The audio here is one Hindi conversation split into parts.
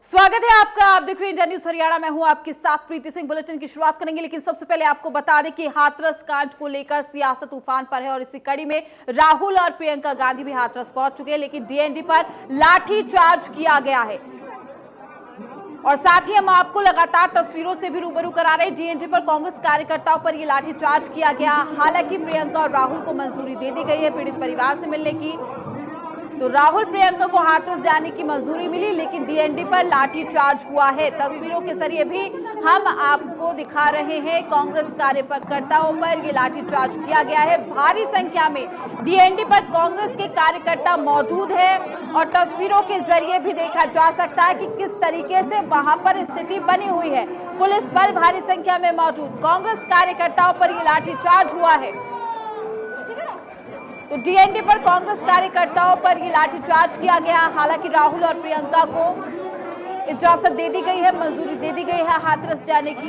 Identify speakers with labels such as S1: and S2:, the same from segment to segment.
S1: स्वागत है आपका। आप देख रहे हैं इंडिया न्यूज हरियाणा। मैं हूं आपके साथ प्रीति सिंह। बुलेटिन की शुरुआत करेंगे, लेकिन सबसे पहले आपको बता दें कि हाथरस कांड को लेकर सियासत तूफान पर है और इसी कड़ी में राहुल और प्रियंका गांधी भी हाथरस पहुंच चुके हैं, लेकिन डीएनडी पर लाठीचार्ज किया गया है। और साथ ही हम आपको लगातार तस्वीरों से भी रूबरू करा रहे हैं। डीएनडी पर कांग्रेस कार्यकर्ताओं पर यह लाठीचार्ज किया गया। हालांकि प्रियंका और राहुल को मंजूरी दे दी गई है पीड़ित परिवार से मिलने की, तो राहुल प्रियंका को हाथरस जाने की मंजूरी मिली, लेकिन डीएनडी पर लाठीचार्ज हुआ है। तस्वीरों के जरिए भी हम आपको दिखा रहे हैं। कांग्रेस कार्यकर्ताओं पर यह लाठीचार्ज किया गया है। भारी संख्या में डीएनडी पर कांग्रेस के कार्यकर्ता मौजूद है और तस्वीरों के जरिए भी देखा जा सकता है कि किस तरीके से वहां पर स्थिति बनी हुई है। पुलिस बल भारी संख्या में मौजूद। कांग्रेस कार्यकर्ताओं पर यह लाठीचार्ज हुआ है। तो डीएनडी पर कांग्रेस कार्यकर्ताओं पर ये लाठीचार्ज किया गया। हालांकि राहुल और प्रियंका को इजाजत दे दी गई है, मंजूरी दे दी गई है हाथरस जाने की,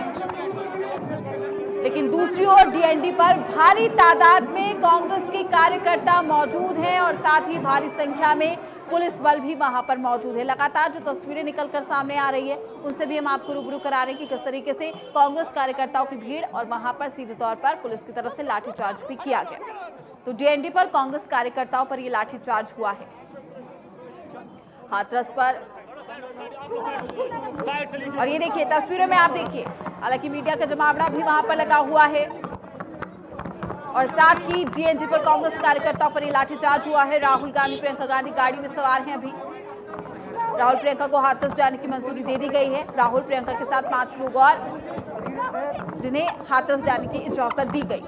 S1: लेकिन दूसरी ओर डीएनडी पर भारी तादाद में कांग्रेस के कार्यकर्ता मौजूद हैं और साथ ही भारी संख्या में पुलिस बल भी वहां पर मौजूद है। लगातार जो तस्वीरें निकलकर सामने आ रही है उनसे भी हम आपको रूबरू करा रहे हैं कि किस तरीके से कांग्रेस कार्यकर्ताओं की भीड़ और वहां पर सीधे तौर पर पुलिस की तरफ से लाठीचार्ज भी किया गया। तो डीएनडी पर कांग्रेस कार्यकर्ताओं पर यह लाठीचार्ज हुआ है। हाथरस पर और ये देखिए तस्वीरों में आप देखिए, हालांकि मीडिया का जमावड़ा भी वहां पर लगा हुआ है और साथ ही डीएनडी पर कांग्रेस कार्यकर्ताओं पर यह लाठीचार्ज हुआ है। राहुल गांधी प्रियंका गांधी गाड़ी में सवार हैं। अभी राहुल प्रियंका को हाथरस जाने की मंजूरी दे दी गई है। राहुल प्रियंका के साथ 5 लोग और जिन्हें हाथरस जाने की इजाजत दी गई।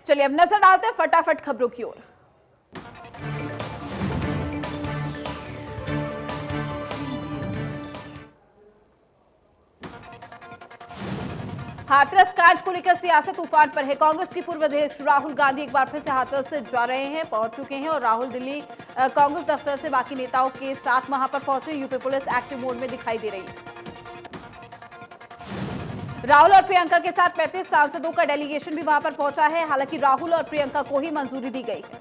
S1: चलिए अब नजर डालते हैं फटाफट खबरों की ओर। हाथरस कांड को लेकर सियासत तूफान पर है। कांग्रेस के पूर्व अध्यक्ष राहुल गांधी एक बार फिर से हाथरस से जा रहे हैं, पहुंच चुके हैं और राहुल दिल्ली कांग्रेस दफ्तर से बाकी नेताओं के साथ वहां पर पहुंचे। यूपी पुलिस एक्टिव मोड में दिखाई दे रही है। राहुल और प्रियंका के साथ 35 सांसदों का डेलीगेशन भी वहां पर पहुंचा है। हालांकि राहुल और प्रियंका को ही मंजूरी दी गई है।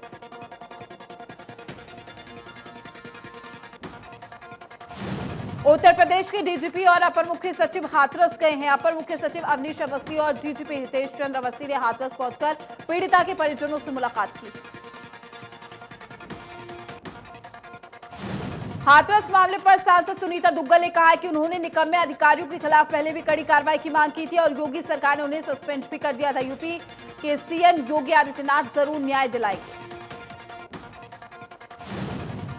S1: उत्तर प्रदेश के डीजीपी और अपर मुख्य सचिव हाथरस गए हैं। अपर मुख्य सचिव अवनीश अवस्थी और डीजीपी हितेश चंद्र अवस्थी ने हाथरस पहुंचकर पीड़िता के परिजनों से मुलाकात की। हाथरस मामले पर सांसद सुनीता दुग्गल ने कहा है कि उन्होंने निकम्मे अधिकारियों के खिलाफ पहले भी कड़ी कार्रवाई की मांग की थी और योगी सरकार ने उन्हें सस्पेंड भी कर दिया था। यूपी के सीएम योगी आदित्यनाथ जरूर न्याय दिलाएंगे।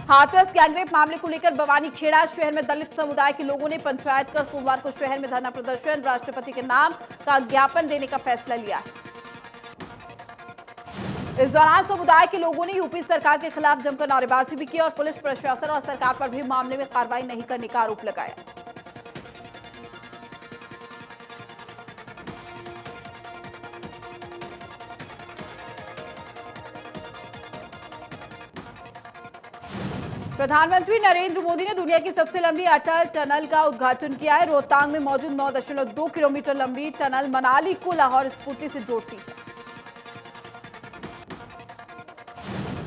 S1: हाथरस गैंगरेप मामले को लेकर बवानीखेड़ा शहर में दलित समुदाय के लोगों ने पंचायत कर सोमवार को शहर में धरना प्रदर्शन, राष्ट्रपति के नाम का ज्ञापन देने का फैसला लिया है। इस दौरान समुदाय के लोगों ने यूपी सरकार के खिलाफ जमकर नारेबाजी भी की और पुलिस प्रशासन और सरकार पर भी मामले में कार्रवाई नहीं करने का आरोप लगाया। प्रधानमंत्री नरेंद्र मोदी ने दुनिया की सबसे लंबी अटल टनल का उद्घाटन किया है। रोहतांग में मौजूद 9.2 किलोमीटर लंबी टनल मनाली को लाहौर स्फूर्ति से जोड़ती है।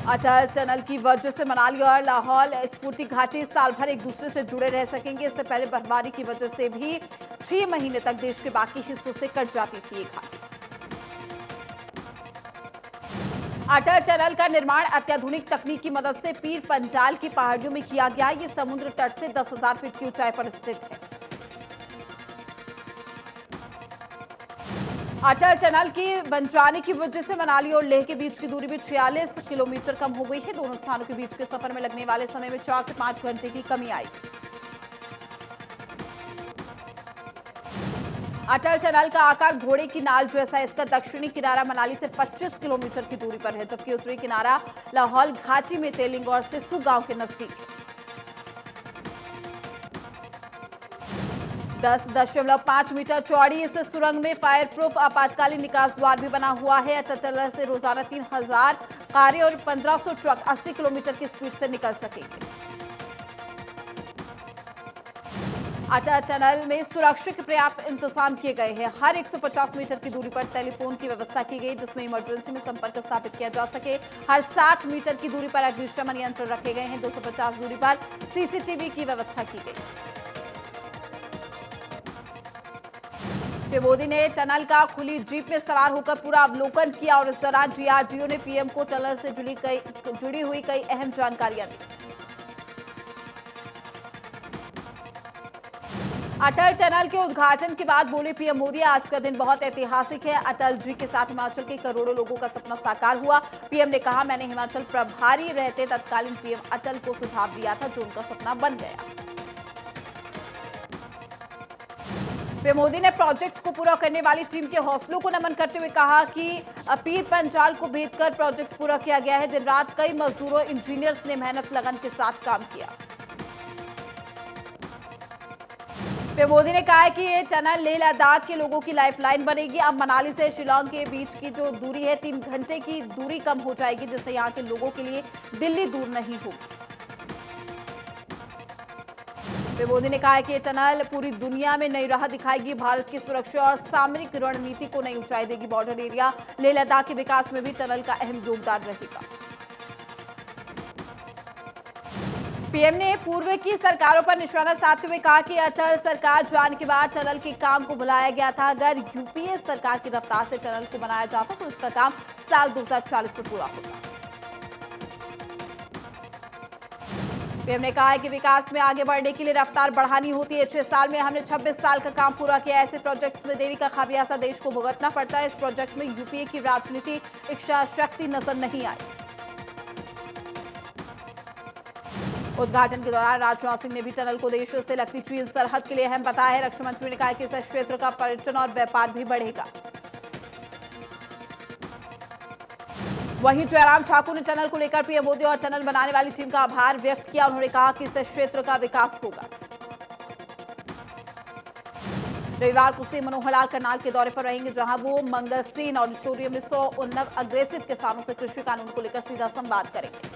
S1: अटल टनल की वजह से मनाली और लाहौल स्फूर्ति घाटी साल भर एक दूसरे से जुड़े रह सकेंगे। इससे पहले बर्फबारी की वजह से भी 6 महीने तक देश के बाकी हिस्सों से कट जाती थी ये घाटी। अटल टनल का निर्माण अत्याधुनिक तकनीक की मदद से पीर पंजाल की पहाड़ियों में किया गया। ये समुद्र तट से 10,000 फीट की ऊंचाई पर स्थित है। अटल टनल की बन जाने की वजह से मनाली और लेह के बीच की दूरी भी 46 किलोमीटर कम हो गई है। दोनों स्थानों के बीच के सफर में लगने वाले समय में 4 से 5 घंटे की कमी आई। अटल टनल का आकार घोड़े की नाल जैसा है। इसका दक्षिणी किनारा मनाली से 25 किलोमीटर की दूरी पर है, जबकि उत्तरी किनारा लाहौल घाटी में तेलिंग और सिस्सू गांव के नजदीक है। 10.5 मीटर चौड़ी इस सुरंग में फायर प्रूफ आपातकालीन निकास द्वार भी बना हुआ है। अटल टनल से रोजाना 3000 कारें और 1500 ट्रक 80 किलोमीटर की स्पीड से निकल सकेंगे। अटल टनल में सुरक्षा के पर्याप्त इंतजाम किए गए हैं। हर 150 मीटर की दूरी पर टेलीफोन की व्यवस्था की गई, जिसमें इमरजेंसी में संपर्क स्थापित किया जा सके। हर 60 मीटर की दूरी पर अग्निशमन यंत्र रखे गए हैं। 250 दूरी पर सीसीटीवी की व्यवस्था की गई। मोदी ने टनल का खुली जीप में सवार होकर पूरा अवलोकन किया और इस दौरान डीआरडीओ ने पीएम को टनल से जुड़ी हुई कई अहम जानकारियां दी। अटल टनल के उद्घाटन के बाद बोले पीएम मोदी, आज का दिन बहुत ऐतिहासिक है। अटल जी के साथ हिमाचल के करोड़ों लोगों का सपना साकार हुआ। पीएम ने कहा, मैंने हिमाचल प्रभारी रहते तत्कालीन पीएम अटल को सुझाव दिया था, जो उनका सपना बन गया। पीएम मोदी ने प्रोजेक्ट को पूरा करने वाली टीम के हौसलों को नमन करते हुए कहा कि पीर पंजाल को भेदकर प्रोजेक्ट पूरा किया गया है। दिन रात कई मजदूरों, इंजीनियर्स ने मेहनत लगन के साथ काम किया। पीएम मोदी ने कहा है कि ये टनल लेह लद्दाख के लोगों की लाइफलाइन बनेगी। अब मनाली से शिलांग के बीच की जो दूरी है 3 घंटे की दूरी कम हो जाएगी, जिससे यहाँ के लोगों के लिए दिल्ली दूर नहीं होगी। पीएम मोदी ने कहा है कि ये टनल पूरी दुनिया में नई राह दिखाएगी, भारत की सुरक्षा और सामरिक रणनीति को नई ऊंचाई देगी। बॉर्डर एरिया लेह लद्दाख के विकास में भी टनल का अहम योगदान रहेगा। पीएम ने पूर्व की सरकारों पर निशाना साधते हुए कहा कि अटल सरकार जाने के बाद टनल के काम को बुलाया गया था। अगर यूपीए सरकार की रफ्तार से टनल को बनाया जाता तो इसका काम साल 2040 में पूरा होगा। पीएम ने कहा है कि विकास में आगे बढ़ने के लिए रफ्तार बढ़ानी होती है। 6 साल में हमने 26 साल का काम पूरा किया। ऐसे प्रोजेक्ट में देरी का खामियाजा देश को भुगतना पड़ता है। इस प्रोजेक्ट में यूपीए की राजनीति इच्छा शक्ति नजर नहीं आई। उद्घाटन के दौरान राजनाथ सिंह ने भी टनल को देश से लगती चीन सरहद के लिए अहम बताया है। रक्षा मंत्री ने कहा कि इस क्षेत्र का पर्यटन और व्यापार भी बढ़ेगा। वहीं जयराम ठाकुर ने टनल को लेकर पीएम मोदी और टनल बनाने वाली टीम का आभार व्यक्त किया। उन्होंने कहा कि इस क्षेत्र का विकास होगा। रविवार को सीएम मनोहर लाल करनाल के दौरे पर रहेंगे, जहां वो मंगलसेन ऑडिटोरियम में 100 उन्नत अग्रेसिव किसानों से कृषि कानून को लेकर सीधा संवाद करेंगे।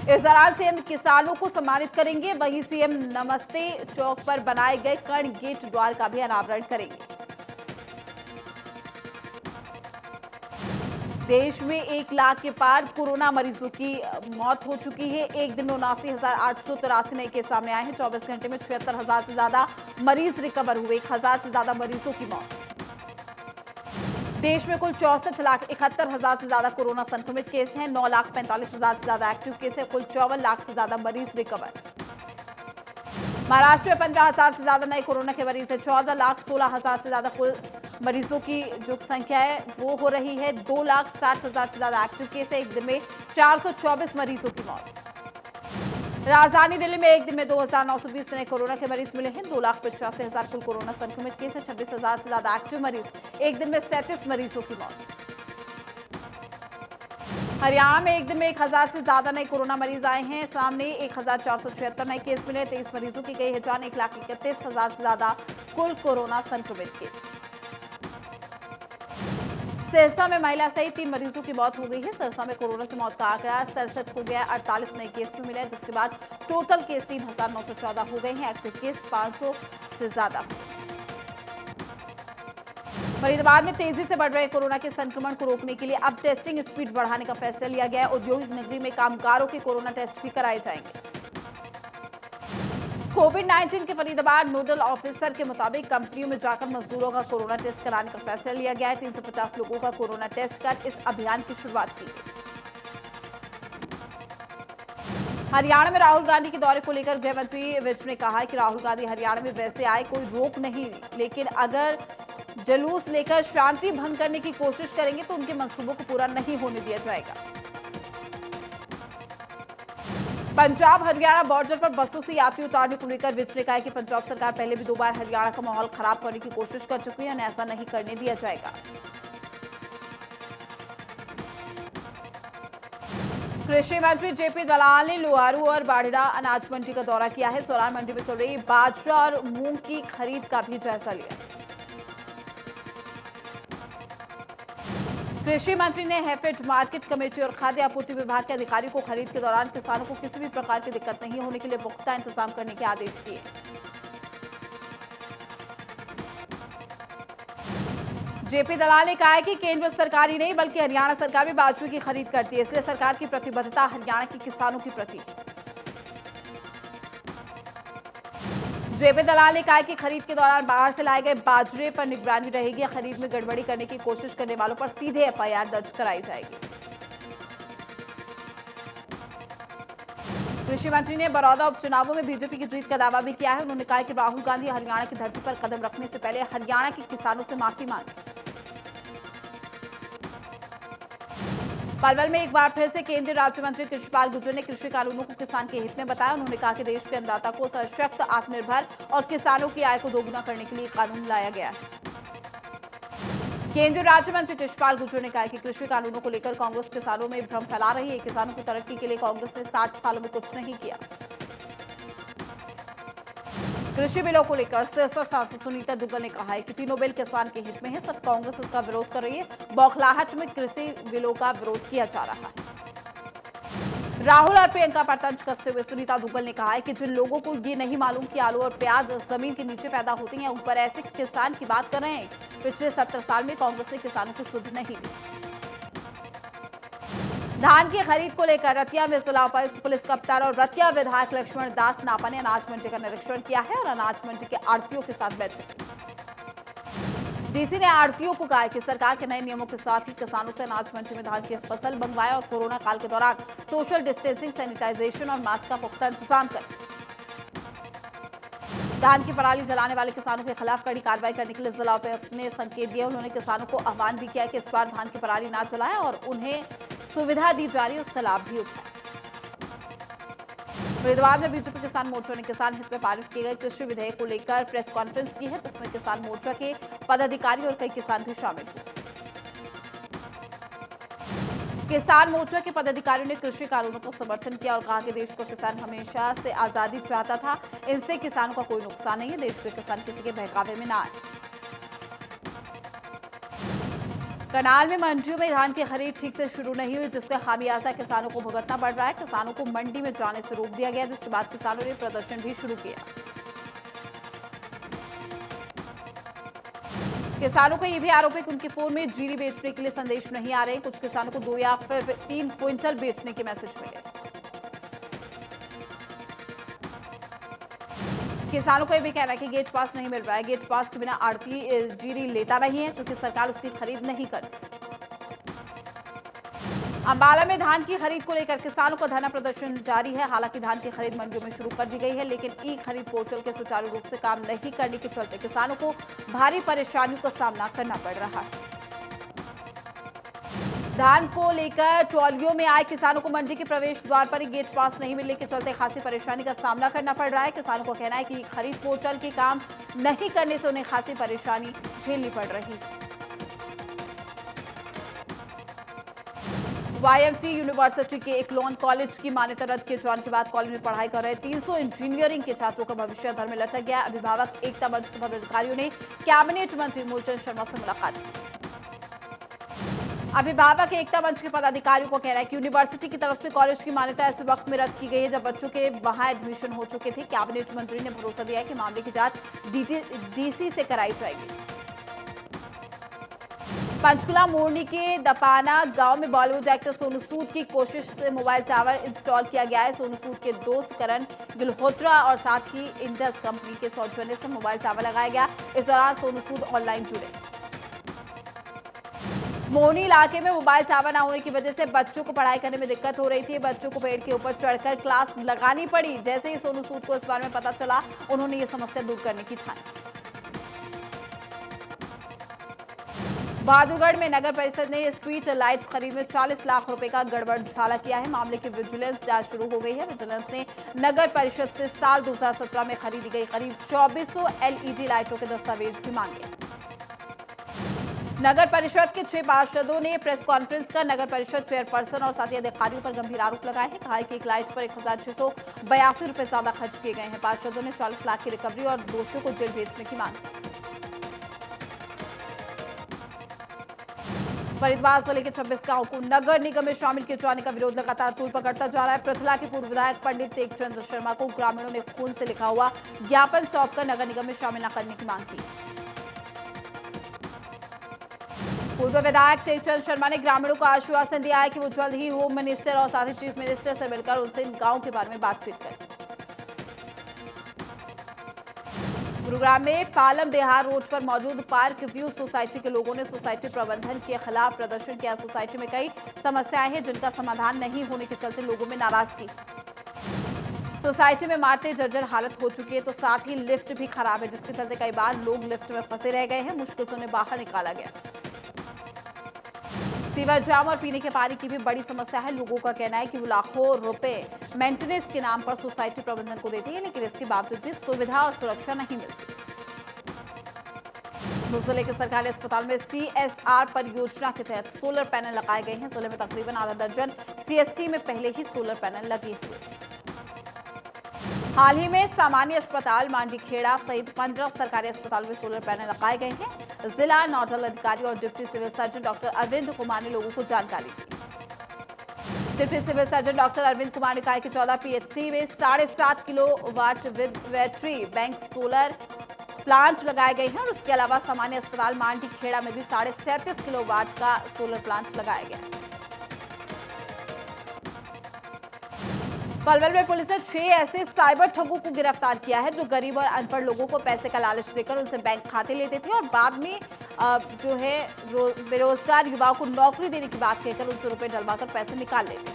S1: इस दौरान सीएम किसानों को सम्मानित करेंगे। वहीं सीएम नमस्ते चौक पर बनाए गए कर्ण गेट द्वार का भी अनावरण करेंगे। देश में 1 लाख के पार कोरोना मरीजों की मौत हो चुकी है। एक दिन में 79,883 नए केस सामने आए हैं। 24 घंटे में 76,000 से ज्यादा मरीज रिकवर हुए। 1,000 से ज्यादा मरीजों की मौत। देश में कुल 64,71,000 से ज्यादा कोरोना संक्रमित केस हैं। 9,45,000 से ज्यादा एक्टिव केस है। कुल 54 लाख से ज्यादा मरीज रिकवर। महाराष्ट्र में 15,000 से ज्यादा नए कोरोना के मरीज है। 14,16,000 से ज्यादा कुल मरीजों की जो संख्या है वो हो रही है। 2,60,000 से ज्यादा एक्टिव केस है। एक दिन में 424 मरीजों की मौत। राजधानी दिल्ली में एक दिन में 2,920 नए कोरोना के मरीज मिले हैं। 2,85,000 कुल कोरोना संक्रमित केस है। 26,000 से ज्यादा एक्टिव मरीज। एक दिन में 37 मरीजों की मौत। हरियाणा में एक दिन में 1,000 से ज्यादा नए कोरोना मरीज आए हैं। सामने 1,476 नए केस मिले। 23 मरीजों की गई है जान। 1,31,000 से ज्यादा कुल कोरोना संक्रमित केस। सिरसा में महिला सहित 3 मरीजों की मौत हो गई है। सिरसा में कोरोना से मौत का आंकड़ा 67 हो गया। 48 नए केस भी मिले, जिसके बाद टोटल केस 3,914 हो गए हैं। एक्टिव केस 500 से ज्यादा। फरीदाबाद में तेजी से बढ़ रहे कोरोना के संक्रमण को रोकने के लिए अब टेस्टिंग स्पीड बढ़ाने का फैसला लिया गया है। औद्योगिक नगरी में कामगारों के कोरोना टेस्ट भी कराए जाएंगे। कोविड-19 के फरीदाबाद नोडल ऑफिसर के मुताबिक कंपनियों में जाकर मजदूरों का कोरोना टेस्ट कराने का फैसला लिया गया है। 350 लोगों का कोरोना टेस्ट कर इस अभियान की शुरुआत की गई। हरियाणा में राहुल गांधी के दौरे को लेकर गृह मंत्री विज ने कहा कि राहुल गांधी हरियाणा में वैसे आए, कोई रोक नहीं, लेकिन अगर जुलूस लेकर शांति भंग करने की कोशिश करेंगे तो उनके मंसूबों को पूरा नहीं होने दिया जाएगा। पंजाब हरियाणा बॉर्डर पर बसों से यात्री उतारने को लेकर विज ने कहा कि पंजाब सरकार पहले भी 2 बार हरियाणा का माहौल खराब करने की कोशिश कर चुकी है, ऐसा नहीं करने दिया जाएगा। कृषि मंत्री जेपी दलाल ने लोहारू और बाढ़ड़ा अनाज मंडी का दौरा किया है। सोलान मंडी में चल रही बाजरा और मूंग की खरीद का भी जायजा लिया। कृषि मंत्री ने हैफेड मार्केट कमेटी और खाद्य आपूर्ति विभाग के अधिकारियों को खरीद के दौरान किसानों को किसी भी प्रकार की दिक्कत नहीं होने के लिए पुख्ता इंतजाम करने के आदेश दिए। जेपी दलाल ने कहा है कि केंद्र सरकार ही नहीं बल्कि हरियाणा सरकार भी बाजरे की खरीद करती है, इसलिए सरकार की प्रतिबद्धता हरियाणा के किसानों के प्रति। जेपी दलाल ने कहा कि खरीद के दौरान बाहर से लाए गए बाजरे पर निगरानी रहेगी। खरीद में गड़बड़ी करने की कोशिश करने वालों पर सीधे एफआईआर दर्ज कराई जाएगी। कृषि मंत्री ने बड़ौदा उपचुनावों में बीजेपी की जीत का दावा भी किया है। उन्होंने कहा कि राहुल गांधी हरियाणा की धरती पर कदम रखने से पहले हरियाणा के किसानों से माफी मांगी। पलवल में एक बार फिर से केंद्रीय राज्य मंत्री कृष्णपाल गुर्जर ने कृषि कानूनों को किसान के हित में बताया। उन्होंने कहा कि देश के अन्नदाता को सशक्त, आत्मनिर्भर और किसानों की आय को दोगुना करने के लिए कानून लाया गया है। केंद्रीय राज्य मंत्री कृष्णपाल गुर्जर ने कहा कि कृषि कानूनों को लेकर कांग्रेस किसानों में भ्रम फैला रही है। किसानों की तरक्की के लिए कांग्रेस ने 60 सालों में कुछ नहीं किया। कृषि बिलों को लेकर सिरसा सांसद सुनीता दुग्गल ने कहा है कि तीनों बिल किसान के हित में है, सिर्फ कांग्रेस इसका विरोध कर रही है। बौखलाहट में कृषि बिलों का विरोध किया जा रहा है। राहुल और प्रियंका पर तंज कसते हुए सुनीता दुग्गल ने कहा है कि जिन लोगों को ये नहीं मालूम कि आलू और प्याज जमीन के नीचे पैदा होते हैं, ऊपर ऐसे किसान की बात कर रहे हैं। पिछले 70 साल में कांग्रेस ने किसानों को सुध नहीं दी। धान की खरीद को लेकर रतिया में जिला उपायुक्त, पुलिस कप्तान और रतिया विधायक लक्ष्मण दास नापा ने अनाज मंडी का निरीक्षण किया है और अनाज मंडी के आड़तियों के साथ बैठक की। डीसी ने आड़तियों को कहा कि सरकार के नए नियमों के साथ ही किसानों से अनाज मंडी में धान की फसल मंगवाए और कोरोना काल के दौरान सोशल डिस्टेंसिंग, सैनिटाइजेशन और मास्क का पुख्ता इंतजाम करें। धान की पराली जलाने वाले किसानों के खिलाफ कड़ी कार्रवाई करने के लिए जिला उपायुक्त ने संकेत दिए। उन्होंने किसानों को आह्वान भी किया कि इस बार धान की पराली ना जलाएं और उन्हें सुविधा दी जा रही है उसका लाभ भी उठाएं। फरीदाबाद में बीजेपी किसान मोर्चा ने किसान हित में पारित किए गए कृषि विधेयक को लेकर प्रेस कॉन्फ्रेंस की है, जिसमें किसान मोर्चा के पदाधिकारी और कई किसान भी शामिल हुए। किसान मोर्चा के पदाधिकारियों ने कृषि कानूनों का समर्थन किया और कहा कि देश का किसान हमेशा से आजादी चाहता था, इनसे किसानों का कोई नुकसान नहीं है। देश के किसान किसी के बहकावे में ना आए। करनाल में मंडियों में धान की खरीद ठीक से शुरू नहीं हुई, जिससे खामियाजा किसानों को भुगतना पड़ रहा है। किसानों को मंडी में जाने से रोक दिया गया, जिसके बाद किसानों ने प्रदर्शन भी शुरू किया। किसानों का यह भी आरोप है कि उनके फोन में जीरी बेचने के लिए संदेश नहीं आ रहे। कुछ किसानों को 2 या फिर 3 क्विंटल बेचने के मैसेज मिले। किसानों का यह भी कहना है कि गेट पास नहीं मिल रहा है। गेट पास के बिना आड़ती जीरी लेता नहीं है, क्योंकि सरकार उसकी खरीद नहीं करती। अंबाला में धान की खरीद को लेकर किसानों का धरना प्रदर्शन जारी है। हालांकि धान की खरीद मंडियों में शुरू कर दी गई है, लेकिन ई खरीद पोर्टल के सुचारू रूप से काम नहीं करने के चलते किसानों को भारी परेशानियों का सामना करना पड़ रहा है। धान को लेकर ट्रॉलियों में आए किसानों को मंडी के प्रवेश द्वार पर ही गेट पास नहीं मिलने के चलते खासी परेशानी का सामना करना पड़ रहा है। किसानों का कहना है कि खरीद पोर्टल के काम नहीं करने से उन्हें खासी परेशानी झेलनी पड़ रही है। वाईएमसी यूनिवर्सिटी के एक लॉन कॉलेज की मान्यता रद्द किए जाने के बाद कॉलेज में पढ़ाई कर रहे 300 इंजीनियरिंग के छात्रों का भविष्य अधर में लटक गया। अभिभावक एकता मंच के पदाधिकारियों ने कैबिनेट मंत्री मूलचंद शर्मा से मुलाकात की। अभिभावक एकता मंच के पदाधिकारियों को कहना है कि यूनिवर्सिटी की तरफ से कॉलेज की मान्यता ऐसे वक्त में रद्द की गई है जब बच्चों के वहां एडमिशन हो चुके थे। कैबिनेट मंत्री ने भरोसा दिया है कि मामले की जांच डीसी से कराई जाएगी। पंचकुला मोरनी के दपाना गांव में बॉलीवुड एक्टर सोनू सूद की कोशिश से मोबाइल टावर इंस्टॉल किया गया है। सोनू सूद के दोस्त करण गिल्होत्रा और साथ ही इंडस कंपनी के सौजन्य से मोबाइल टावर लगाया गया। इस दौरान सोनू सूद ऑनलाइन जुड़े। मोरनी इलाके में मोबाइल टावर न होने की वजह से बच्चों को पढ़ाई करने में दिक्कत हो रही थी। बच्चों को पेड़ के ऊपर चढ़कर क्लास लगानी पड़ी। जैसे ही सोनू सूद को इस बारे में पता चला, उन्होंने ये समस्या दूर करने की ठानी। बहादुरगढ़ में नगर परिषद ने स्ट्रीट लाइट खरीद में 40 लाख रुपए का गड़बड़ घोटाला किया है। मामले की विजिलेंस जांच शुरू हो गई है। विजिलेंस ने नगर परिषद से साल 2017 में खरीदी गई करीब 2400 एलईडी लाइटों के दस्तावेज भी मांगे। नगर परिषद के 6 पार्षदों ने प्रेस कॉन्फ्रेंस कर नगर परिषद चेयरपर्सन और साथी अधिकारियों पर गंभीर आरोप लगाए हैं। कहा कि एक लाइट पर 1682 रुपए ज्यादा खर्च किए गए हैं। पार्षदों ने 40 लाख की रिकवरी और दोषियों को जेल भेजने की मांग की। फरीदाबाद जिले के 26 गांव को नगर निगम में शामिल किए जाने का विरोध लगातार तूल पकड़ता जा रहा है। पृथला के पूर्व विधायक पंडित टेकचंद शर्मा को ग्रामीणों ने खून से लिखा हुआ ज्ञापन सौंपकर नगर निगम में शामिल न करने की मांग की। पूर्व विधायक टेकचंद शर्मा ने ग्रामीणों को आश्वासन दिया है कि वो जल्द ही होम मिनिस्टर और साथ ही चीफ मिनिस्टर से मिलकर उनसे इन गांव के बारे में बातचीत करें। गुरुग्राम में पालम बिहार रोड पर मौजूद पार्क व्यू सोसाइटी के लोगों ने सोसाइटी प्रबंधन के खिलाफ प्रदर्शन किया। सोसाइटी में कई समस्याएं हैं जिनका समाधान नहीं होने के चलते लोगों में नाराजगी। सोसाइटी में मारते जर्जर हालत हो चुकी है, तो साथ ही लिफ्ट भी खराब है, जिसके चलते कई बार लोग लिफ्ट में फंसे रह गए हैं। मुश्किल से उन्हें बाहर निकाला गया। सीवर जाम और पीने के पानी की भी बड़ी समस्या है। लोगों का कहना है कि वो लाखों रुपए मेंटेनेंस के नाम पर सोसाइटी प्रबंधन को देती है, लेकिन इसके बावजूद भी सुविधा और सुरक्षा नहीं मिलती। जिले के सरकारी अस्पताल में CSR परियोजना के तहत सोलर पैनल लगाए गए हैं। जिले में तकरीबन आधा दर्जन CSC में पहले ही सोलर पैनल लगे हुए। हाल ही में सामान्य अस्पताल मांडीखेड़ा सहित 15 सरकारी अस्पताल में सोलर पैनल लगाए गए हैं। जिला नोडल अधिकारी और deputy civil surgeon doctor Arvind Kumar ने लोगों को जानकारी दी। Deputy civil surgeon doctor Arvind Kumar ने कहा कि 14 PHC में 7.5 kilowatt with battery bank solar plant लगाए गए हैं और उसके अलावा सामान्य अस्पताल मांडीखेड़ा में भी 37.5 किलोवाट का सोलर प्लांट लगाया गया है। पलवल में पुलिस ने 6 ऐसे साइबर ठगों को गिरफ्तार किया है जो गरीब और अनपढ़ लोगों को पैसे का लालच देकर उनसे बैंक खाते लेते थे और बाद में जो है बेरोजगार युवाओं को नौकरी देने की बात कहकर उनसे रुपए डलवाकर पैसे निकाल लेते।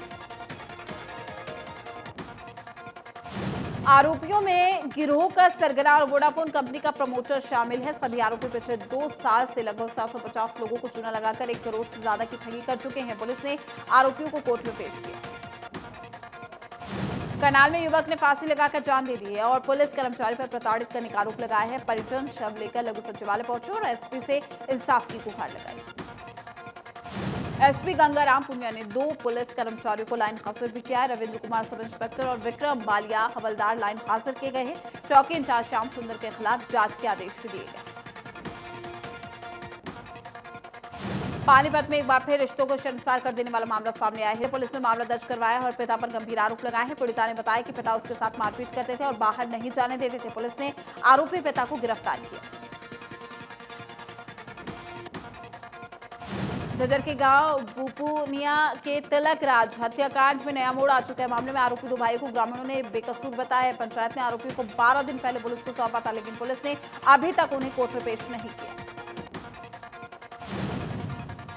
S1: आरोपियों में गिरोह का सरगना और वोडाफोन कंपनी का प्रमोटर शामिल है। सभी आरोपी पिछले 2 साल से लगभग 750 लोगों को चूना लगाकर 1 करोड़ से ज्यादा की ठगी कर चुके हैं। पुलिस ने आरोपियों को कोर्ट में पेश किया। करनाल में युवक ने फांसी लगाकर जान दे दी है और पुलिस कर्मचारी पर प्रताड़ित करने का आरोप लगाया है। परिजन शव लेकर लघु सचिवालय पहुंचे और SP से इंसाफ की गुहार लगाई। SP गंगाराम पुनिया ने 2 पुलिस कर्मचारियों को लाइन हाजिर भी किया है। रविंद्र कुमार सब इंस्पेक्टर और विक्रम बालिया हवलदार लाइन हाजिर किए गए हैं। चौकी इंचार्ज श्याम सुंदर के खिलाफ जांच के आदेश भी दिए गए। पानीपत में एक बार फिर रिश्तों को शर्मसार कर देने वाला मामला सामने आया है। पुलिस ने मामला दर्ज करवाया और पिता पर गंभीर आरोप लगाए हैं। पीड़िता ने बताया कि पिता उसके साथ मारपीट करते थे और बाहर नहीं जाने देते थे। पुलिस ने आरोपी पिता को गिरफ्तार किया। झज्जर के गांव बुपुनिया के तिलक राज हत्याकांड में नया मोड़ आ चुका है। मामले में आरोपी 2 भाई को ग्रामीणों ने बेकसूर बताया है। पंचायत ने आरोपियों को 12 दिन पहले पुलिस को सौंपा था, लेकिन पुलिस ने अभी तक उन्हें कोर्ट में पेश नहीं किया।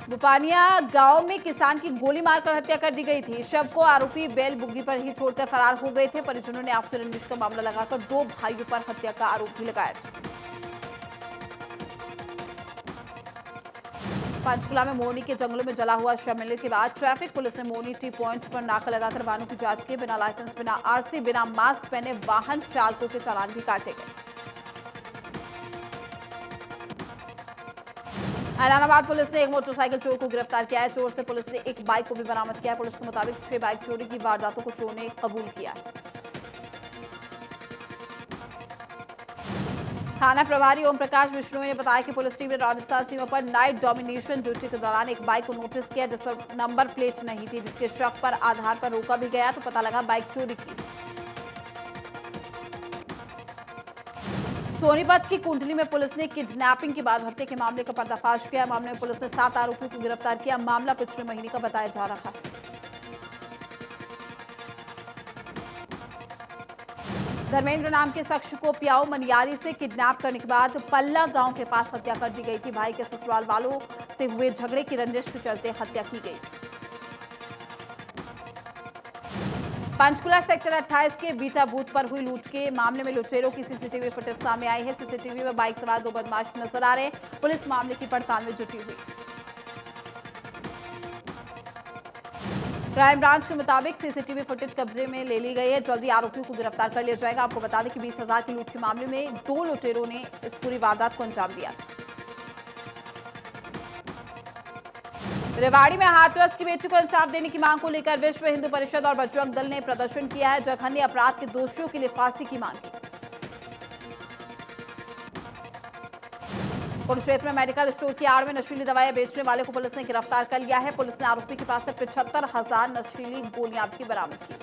S1: बुपानिया गांव में किसान की गोली मारकर हत्या कर दी गई थी। शव को आरोपी बैल बुग्गी पर ही छोड़कर फरार हो गए थे। परिजनों ने आपसी रंजिश का मामला लगाकर 2 भाइयों पर हत्या का आरोप भी लगाया था। पंचकुला में मोरनी के जंगलों में जला हुआ शव मिलने के बाद ट्रैफिक पुलिस ने मोरनी टी पॉइंट पर नाका लगाकर वाहनों की जांच की। बिना लाइसेंस, बिना RC, बिना मास्क पहने वाहन चालकों के चालान भी काटे गए। ऐलानाबाद पुलिस ने एक मोटरसाइकिल चोर को गिरफ्तार किया है। चोर से पुलिस ने एक बाइक को भी बरामद किया है। पुलिस के मुताबिक 6 बाइक चोरी की वारदातों को चोर ने कबूल किया है। थाना प्रभारी ओम प्रकाश विष्णु ने बताया कि पुलिस टीम ने राजस्थान सीमा पर नाइट डोमिनेशन ड्यूटी के दौरान एक बाइक को नोटिस किया जिस पर नंबर प्लेट नहीं थी, जिसके शक पर आधार पर रोका भी गया तो पता लगा बाइक चोरी की। सोनीपत की कुंडली में पुलिस ने किडनैपिंग के बाद हत्या के मामले का पर्दाफाश किया। मामले में पुलिस ने 7 आरोपियों को गिरफ्तार किया। मामला पिछले महीने का बताया जा रहा है। धर्मेंद्र नाम के शख्स को प्याऊ मनियारी से किडनैप करने के बाद पल्ला गांव के पास हत्या कर दी गई थी। भाई के ससुराल वालों से हुए झगड़े की रंजिश के चलते हत्या की गई। पंचकुला सेक्टर 28 के बीटा बूथ पर हुई लूट के मामले में लुटेरों की CCTV फुटेज सामने आई है। CCTV में बाइक सवार 2 बदमाश नजर आ रहे हैं। पुलिस मामले की पड़ताल में जुटी हुई। क्राइम ब्रांच के मुताबिक CCTV फुटेज कब्जे में ले ली गई है। जल्दी आरोपियों को गिरफ्तार कर लिया जाएगा। आपको बता दें कि 20,000 की लूट के मामले में 2 लुटेरों ने इस पूरी वारदात को अंजाम दिया था। रेवाड़ी में हाथरस की बेटी को इंसाफ देने की मांग को लेकर विश्व हिंदू परिषद और बजरंग दल ने प्रदर्शन किया है। जघन्य अपराध के दोषियों के लिए फांसी की मांग की। कुरुक्षेत्र में मेडिकल स्टोर की आड़ में नशीली दवाएं बेचने वाले को पुलिस ने गिरफ्तार कर लिया है। पुलिस ने आरोपी के पास से 75,000 नशीली गोलियां भी बरामद की।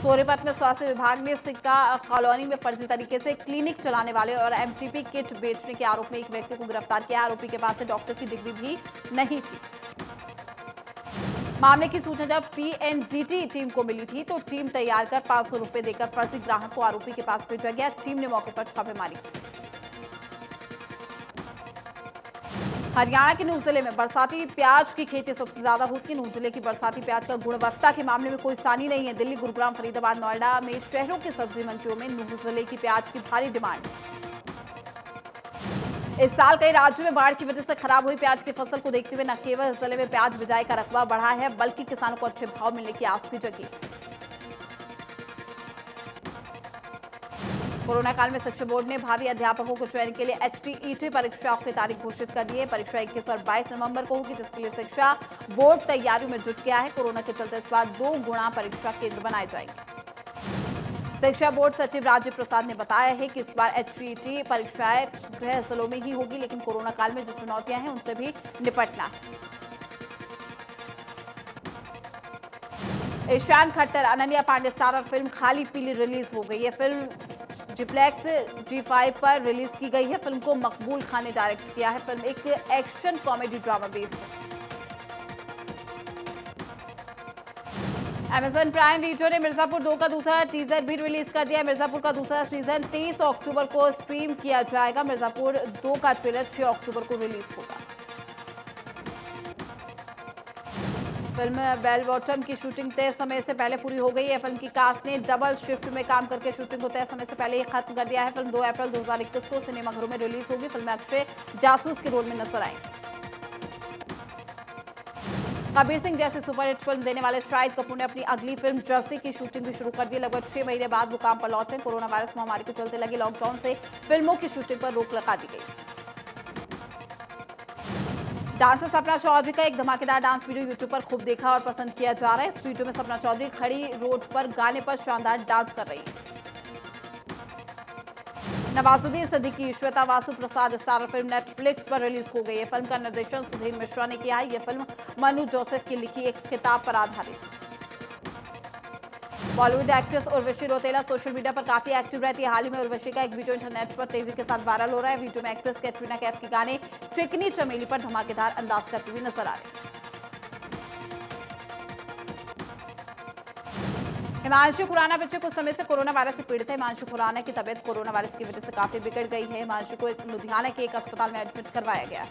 S1: सोनीपत में स्वास्थ्य विभाग ने सिक्का कॉलोनी में फर्जी तरीके से क्लिनिक चलाने वाले और एमटीपी किट बेचने के आरोप में एक व्यक्ति को गिरफ्तार किया। आरोपी के पास से डॉक्टर की डिग्री भी नहीं थी। मामले की सूचना जब पीएनडीटी टीम को मिली थी तो टीम तैयार कर 500 रुपए देकर फर्जी ग्राहक को आरोपी के पास भेजा गया। टीम ने मौके पर छापेमारी की। हरियाणा के नूंह जिले में बरसाती प्याज की खेती सबसे ज्यादा होती है। नूंह जिले की बरसाती प्याज का गुणवत्ता के मामले में कोई सानी नहीं है। दिल्ली, गुरुग्राम, फरीदाबाद, नोएडा में शहरों की सब्जी मंडियों में नूंह जिले की प्याज की भारी डिमांड। इस साल कई राज्यों में बाढ़ की वजह से खराब हुई प्याज की फसल को देखते हुए न केवल जिले में प्याज बिजाई का रकबा बढ़ा है बल्कि किसानों को अच्छे भाव मिलने की आस भी जगी। कोरोना काल में शिक्षा बोर्ड ने भावी अध्यापकों को चयन के लिए HTET परीक्षाओं की तारीख घोषित कर दी है। परीक्षा 21 और 22 नवंबर को होगी, जिसके लिए शिक्षा बोर्ड तैयारियों में जुट गया है। कोरोना के चलते इस बार 2 गुणा परीक्षा केंद्र बनाए जाएंगे। शिक्षा बोर्ड सचिव राजीव प्रसाद ने बताया है कि इस बार HTET परीक्षाएं गृह जिलों में ही होगी, लेकिन कोरोना काल में जो चुनौतियां हैं उनसे भी निपटना है। ईशान खट्टर, अनन्या पांडे स्टारर फिल्म खाली पीली रिलीज हो गई है। फिल्म जिप्लेक्स G5 पर रिलीज की गई है। फिल्म को मकबूल खान ने डायरेक्ट किया है। फिल्म एक एक्शन कॉमेडी ड्रामा बेस्ड है। Amazon प्राइम वीडियो ने मिर्जापुर 2 का दूसरा टीजर भी रिलीज कर दिया। मिर्जापुर का दूसरा सीजन 23 अक्टूबर को स्ट्रीम किया जाएगा। मिर्जापुर 2 का ट्रेलर 6 अक्टूबर को रिलीज होगा। फिल्म बेल बॉटम की शूटिंग तय समय से पहले पूरी हो गई है। फिल्म की कास्ट ने डबल शिफ्ट में काम करके शूटिंग को तय समय से पहले ही खत्म कर दिया है। फिल्म 2 अप्रैल 2021 को सिनेमाघरों में रिलीज होगी। फिल्म में अक्षय जासूस के रोल में नजर आएंगे। कबीर सिंह जैसी सुपरहिट फिल्म देने वाले शाहिद कपूर ने अपनी अगली फिल्म जर्सी की शूटिंग भी शुरू कर दी। लगभग 6 महीने बाद वो काम पर लौटे। कोरोना वायरस महामारी के चलते लगे लॉकडाउन से फिल्मों की शूटिंग पर रोक लगा दी गई। डांसर सपना चौधरी का एक धमाकेदार डांस वीडियो यूट्यूब पर खूब देखा और पसंद किया जा रहा है। इस वीडियो में सपना चौधरी खड़ी रोड पर गाने पर शानदार डांस कर रही है। नवाजुद्दीन सिद्दीकी, श्वेता वासु प्रसाद स्टारर फिल्म नेटफ्लिक्स पर रिलीज हो गई है। फिल्म का निर्देशन सुधीर मिश्रा ने किया है। यह फिल्म मनु जोसेफ की लिखी एक किताब पर आधारित है। Bollywood actress Urvashi Rautela social media पर काफी एक्टिव रहती है। हाल ही में उर्वशी का एक वीडियो इंटरनेट पर तेजी के साथ वायरल हो रहा है। वीडियो में एक्ट्रेस कैटरीना कैफ के गाने चिकनी चमेली पर धमाकेदार अंदाज करती हुई नजर आ रही है। हिमांशु खुराना पिछले कुछ समय से कोरोना वायरस से पीड़ित है। हिमांशु खुराना की तबीयत कोरोना वायरस की वजह से काफी बिगड़ गई है। हिमांशु को लुधियाना के एक अस्पताल में एडमिट करवाया गया है।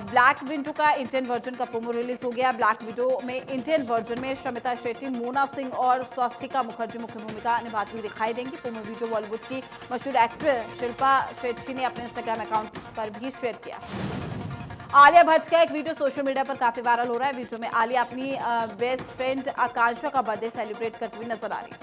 S1: ब्लैक विडो का इंडियन वर्जन का प्रोमो रिलीज हो गया। ब्लैक विडो में इंडियन वर्जन में शमिता शेट्टी, मोना सिंह और स्वास्तिका मुखर्जी मुख्य भूमिका निभाती हुई दिखाई देंगी। प्रोमो वीडियो बॉलीवुड की मशहूर एक्ट्रेस शिल्पा शेट्टी ने अपने इंस्टाग्राम अकाउंट पर भी शेयर किया। आलिया भट्ट का एक वीडियो सोशल मीडिया पर काफी वायरल हो रहा है। वीडियो में आलिया अपनी बेस्ट फ्रेंड आकांक्षा का बर्थडे सेलिब्रेट करती हुई नजर आ रही है।